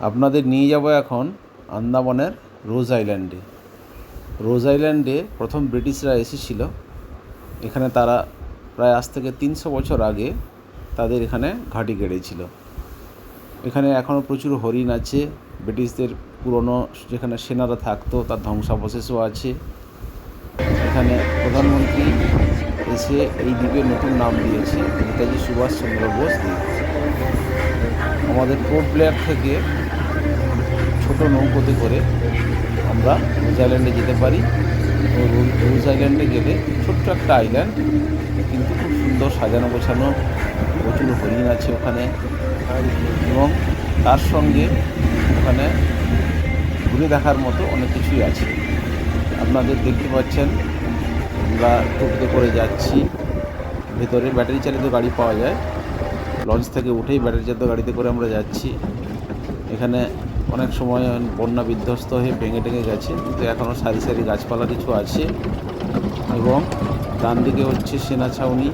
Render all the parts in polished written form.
আপনাদের নিয়ে যাব এখন আন্দামানের রোজ আইল্যান্ডে। রোজ আইল্যান্ডে প্রথম ব্রিটিশরা এসেছিল। এখানে তারা প্রায় আজ থেকে 300 বছর আগে তাদের এখানে ঘাঁটি গেড়েছিল। এখানে এখনও প্রচুর হরিণ আছে। ব্রিটিশদের পুরনো যেখানে সেনারা থাকতো তার ধ্বংসাবশেষও আছে। এখানে প্রধানমন্ত্রী এসে এই দ্বীপের নতুন নাম দিয়েছে নেতাজি সুভাষচন্দ্র বোস দ্বীপ। আমাদের পোর্ট ব্লেয়ার থেকে ছোট নৌকোতে করে আমরা রোজ আইল্যান্ডে যেতে পারি। রোজ আইল্যান্ডে গেলে ছোট্ট একটা আইল্যান্ড, কিন্তু খুব সুন্দর সাজানো গোছানো, প্রচুর হরিণ আছে ওখানে, এবং তার সঙ্গে ওখানে ঘুরে দেখার মতো অনেক কিছুই আছে। আপনাদের দেখতে পাচ্ছেন আমরা টোটোতে করে যাচ্ছি। ভেতরে ব্যাটারি চালিত গাড়ি পাওয়া যায়। লঞ্চ থেকে উঠেই ব্যাটারি চালিত গাড়িতে করে আমরা যাচ্ছি। এখানে অনেক সময় বন্যা বিধ্বস্ত হয়ে ভেঙে টেঙে গেছে, কিন্তু এখনও সারি সারি গাছপালা কিছু আছে। এবং ডান দিকে হচ্ছে সেনা ছাউনি।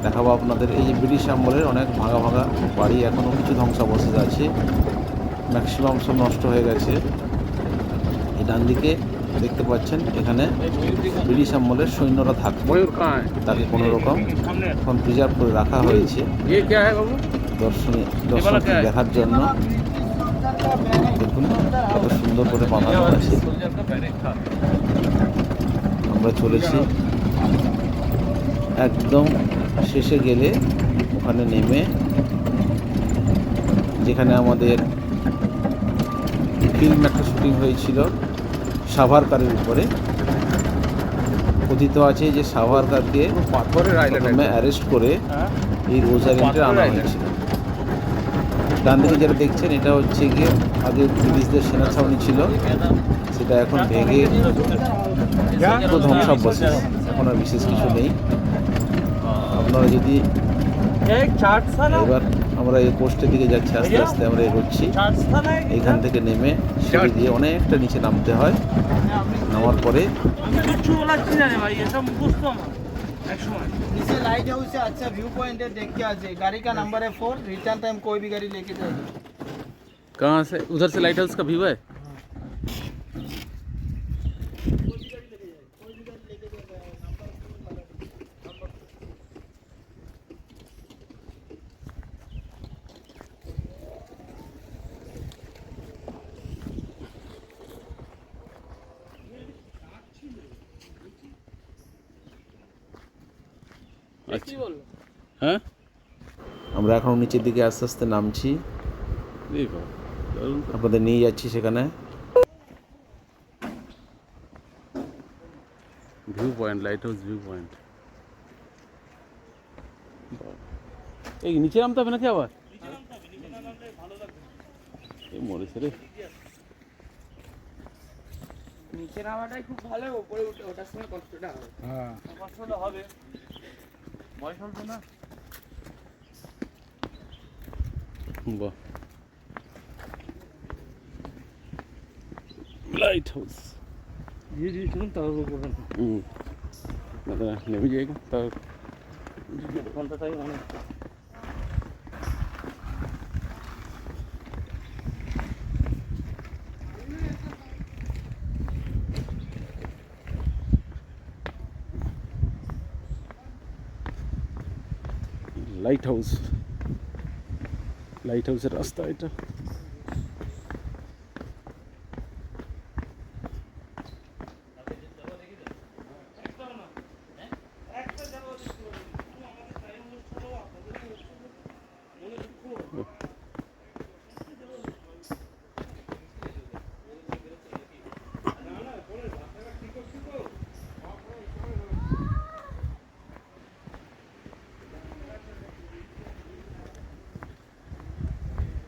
দেখাবো আপনাদের এই যে ব্রিটিশ আমলের অনেক ভাঙা ভাঙা বাড়ি, এখনও কিছু ধ্বংসাবশেষ আছে, ম্যাক্সিমাম সব নষ্ট হয়ে গেছে। এই ডান দিকে দেখতে পাচ্ছেন এখানে ব্রিটিশ আমলের সৈন্যরা থাকতো, তাকে কোনো রকম এখন প্রিজার্ভ করে রাখা হয়েছে দর্শক দেখার জন্য। দেখুন কত সুন্দর করে বানানো আছে। আমরা চলেছি, একদম শেষে গেলে ওখানে নেমে যেখানে আমাদের ফিল্ম একটা শুটিং হয়েছিল সাভারকারের উপরে, কথিত আছে যে সাভারকারকে প্রথমে অ্যারেস্ট করে এই রোজ আইল্যান্ডে আনা হয়েছিল। ডান দিকে যেটা দেখছেন এটা হচ্ছে গিয়ে আগে ব্রিটিশদের সেনা ছাউনি ছিল, সেটা এখন ভেঙে তো ধ্বংসাবশেষ, এখন আর বিশেষ কিছু নেই। আপনারা যদি এবার আমরা এই পোস্টের দিকে যাচ্ছি, আস্তে আস্তে আমরা এগোচ্ছি। এইখান থেকে নেমে সিঁড়ি দিয়ে অনেকটা নিচে নামতে হয়। নামার পরে नीचे लाइट हाउस से अच्छा व्यू पॉइंट है, देख के आ जाए। गाड़ी का नंबर है 4, रिटर्न टाइम कोई भी गाड़ी लेके जाए। कहाँ से? उधर से लाइट हाउस का व्यू है। হ্যাঁ, আমরা এখন নিচের দিকে আস্তে আস্তে নামছি, আপনাদের নিয়ে যাচ্ছি সেখানে। View point, light house view point. এই নিচে নামতে হবে নাকি আবার? এই মরেছে রে, নিচে নামাটাই খুব ভালো, উপরে উঠে ওটার সময় কষ্টটা হবে। হ্যাঁ, কষ্টটা হবে, বয়স হল না। বাহ, लाइट हाउस जी जी सुन तो मतलब नेमे जाएगा तो कौन सा चाहिए मैंने লাইট হাউসের রাস্তা এটা।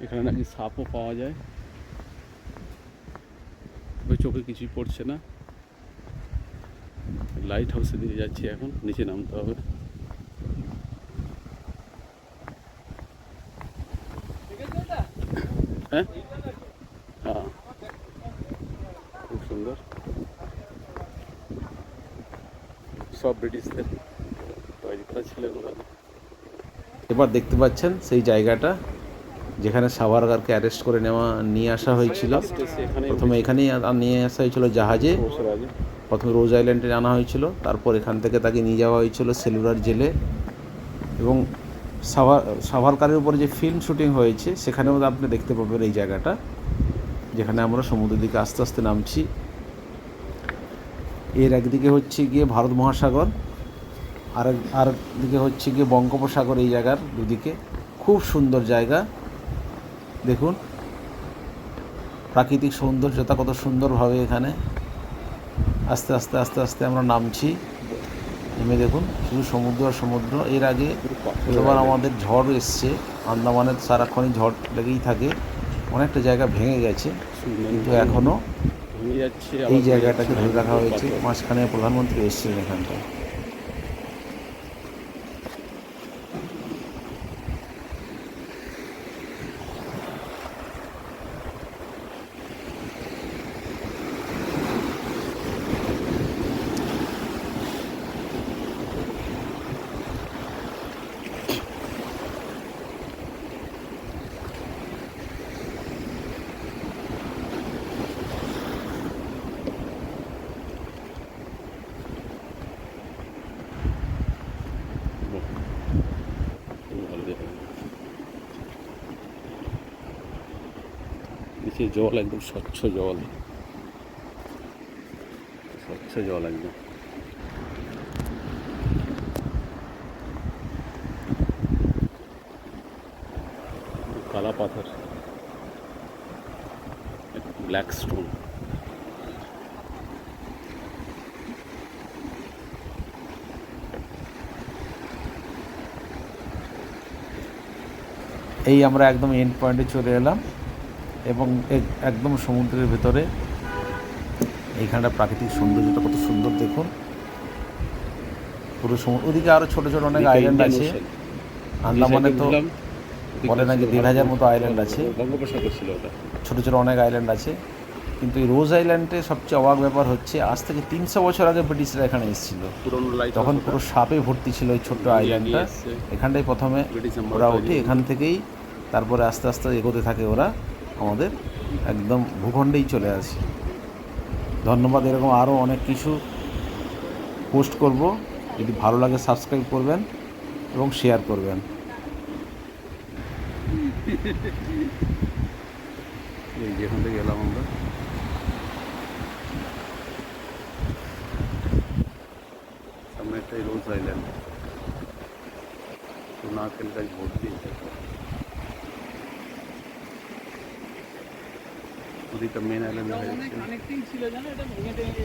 এখানে নাকি সাপও পাওয়া যায়, ওই চোখে কিছুই পড়ছে না। লাইট হাউসে দিয়ে যাচ্ছি এখন, নিচে নামতে হবে। হ্যাঁ হ্যাঁ, খুব সুন্দর, সব ব্রিটিশদের তৈরি করা ছিল। এবার দেখতে পাচ্ছেন সেই জায়গাটা যেখানে সাভারকারকে অ্যারেস্ট করে নিয়ে আসা হয়েছিল। প্রথমে এখানেই নিয়ে আসা হয়েছিল জাহাজে, প্রথমে রোজ আইল্যান্ডে আনা হয়েছিল, তারপর এখান থেকে তাকে নিয়ে যাওয়া হয়েছিল সেলুলার জেলে। এবং সাভারকারের উপরে যে ফিল্ম শুটিং হয়েছে সেখানেও আপনি দেখতে পাবেন এই জায়গাটা, যেখানে আমরা সমুদ্রের দিকে আস্তে আস্তে নামছি। এর একদিকে হচ্ছে গিয়ে ভারত মহাসাগর, আর দিকে হচ্ছে গিয়ে বঙ্গোপসাগর। এই জায়গার দুদিকে খুব সুন্দর জায়গা। দেখুন প্রাকৃতিক সৌন্দর্যতা কত সুন্দরভাবে এখানে। আস্তে আস্তে আস্তে আস্তে আমরা নামছি, নেমে দেখুন শুধু সমুদ্র আর সমুদ্র। এর আগে এবার আমাদের ঝড় এসছে, আন্দামানের সারাক্ষণই ঝড় লেগেই থাকে, অনেকটা জায়গা ভেঙে গেছে, কিন্তু এখনও এই জায়গাটাকে ধরে রাখা হয়েছে। মাঝখানে প্রধানমন্ত্রী এসেছিলেন এখানটায়। নিচে জল একদম স্বচ্ছ জল, স্বচ্ছ জল একদম। কালা পাথর, ব্ল্যাক স্টোন। এই আমরা একদম এন্ড পয়েন্টে চলে এলাম এবং একদম সমুদ্রের ভেতরে। এইখানটা প্রাকৃতিক সৌন্দর্যটা কত সুন্দর দেখুন, পুরো সমুদ্র। ওদিকে আরও ছোটো ছোটো অনেক আইল্যান্ড আছে। আন্দামানে তো বলে নাকি 1,500 মতো আইল্যান্ড আছে, বঙ্গোপসাগর ছিল ওটা। ছোটো ছোটো অনেক আইল্যান্ড আছে। কিন্তু এই রোজ আইল্যান্ডে সবচেয়ে অবাক ব্যাপার হচ্ছে, আজ থেকে 300 বছর আগে ব্রিটিশরা এখানে এসেছিল। তখন পুরো সাপে ভর্তি ছিল এই ছোট্ট আইল্যান্ডটা। এখানটাই প্রথমে ওরা ওঠে, এখান থেকেই তারপরে আস্তে আস্তে এগোতে থাকে ওরা, আমাদের একদম ভূখণ্ডেই চলে আসে। ধন্যবাদ। এরকম আরও অনেক কিছু পোস্ট করব, যদি ভালো লাগে সাবস্ক্রাইব করবেন এবং শেয়ার করবেন। এই যেখান থেকে গেলাম আমরা, সামনে একটাই রোজ আইল্যান্ড, নারকেল গাছ ভর্তি। ওদিকটা মেন আইল্যান্ড হয়ে যাচ্ছে। কানেক্টিং ছিল জানো, এটা ভেঙে গেছে।